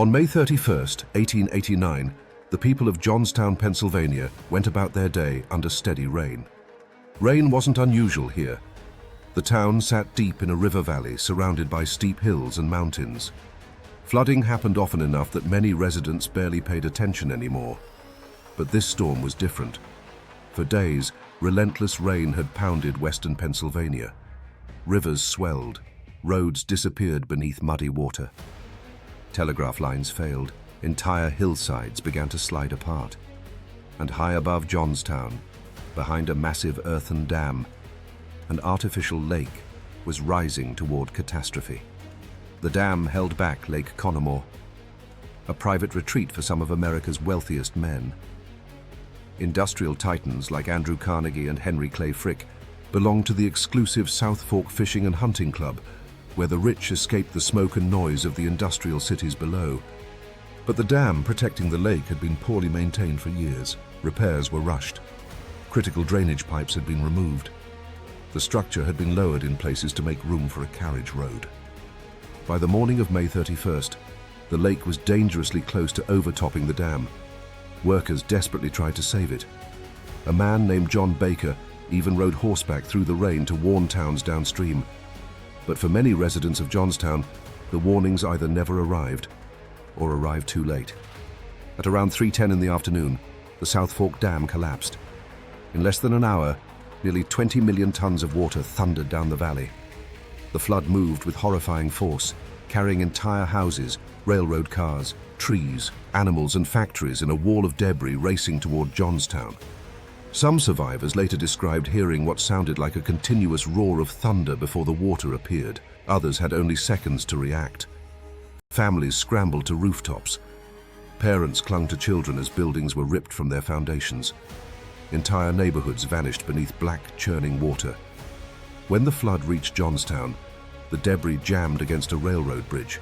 On May 31, 1889, the people of Johnstown, Pennsylvania went about their day under steady rain. Rain wasn't unusual here. The town sat deep in a river valley surrounded by steep hills and mountains. Flooding happened often enough that many residents barely paid attention anymore. But this storm was different. For days, relentless rain had pounded western Pennsylvania. Rivers swelled, roads disappeared beneath muddy water. Telegraph lines failed, entire hillsides began to slide apart. And high above Johnstown, behind a massive earthen dam, an artificial lake was rising toward catastrophe. The dam held back Lake Conemaugh, a private retreat for some of America's wealthiest men. Industrial titans like Andrew Carnegie and Henry Clay Frick belonged to the exclusive South Fork Fishing and Hunting Club, where the rich escaped the smoke and noise of the industrial cities below. But the dam protecting the lake had been poorly maintained for years. Repairs were rushed. Critical drainage pipes had been removed. The structure had been lowered in places to make room for a carriage road. By the morning of May 31st, the lake was dangerously close to overtopping the dam. Workers desperately tried to save it. A man named John Baker even rode horseback through the rain to warn towns downstream. But for many residents of Johnstown, the warnings either never arrived or arrived too late. At around 3:10 in the afternoon, the South Fork Dam collapsed. In less than an hour, nearly 20 million tons of water thundered down the valley. The flood moved with horrifying force, carrying entire houses, railroad cars, trees, animals and factories in a wall of debris racing toward Johnstown. Some survivors later described hearing what sounded like a continuous roar of thunder before the water appeared. Others had only seconds to react. Families scrambled to rooftops. Parents clung to children as buildings were ripped from their foundations. Entire neighborhoods vanished beneath black, churning water. When the flood reached Johnstown, the debris jammed against a railroad bridge,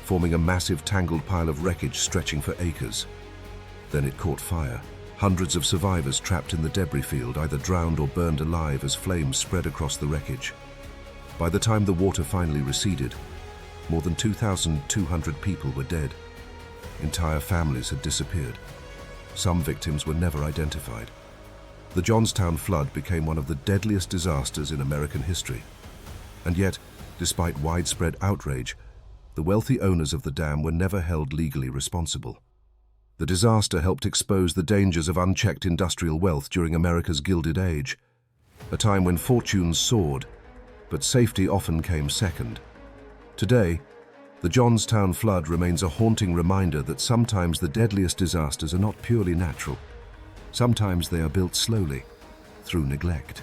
forming a massive tangled pile of wreckage stretching for acres. Then it caught fire. Hundreds of survivors trapped in the debris field either drowned or burned alive as flames spread across the wreckage. By the time the water finally receded, more than 2,200 people were dead. Entire families had disappeared. Some victims were never identified. The Johnstown flood became one of the deadliest disasters in American history. And yet, despite widespread outrage, the wealthy owners of the dam were never held legally responsible. The disaster helped expose the dangers of unchecked industrial wealth during America's Gilded Age, a time when fortunes soared, but safety often came second. Today, the Johnstown flood remains a haunting reminder that sometimes the deadliest disasters are not purely natural. Sometimes they are built slowly, through neglect.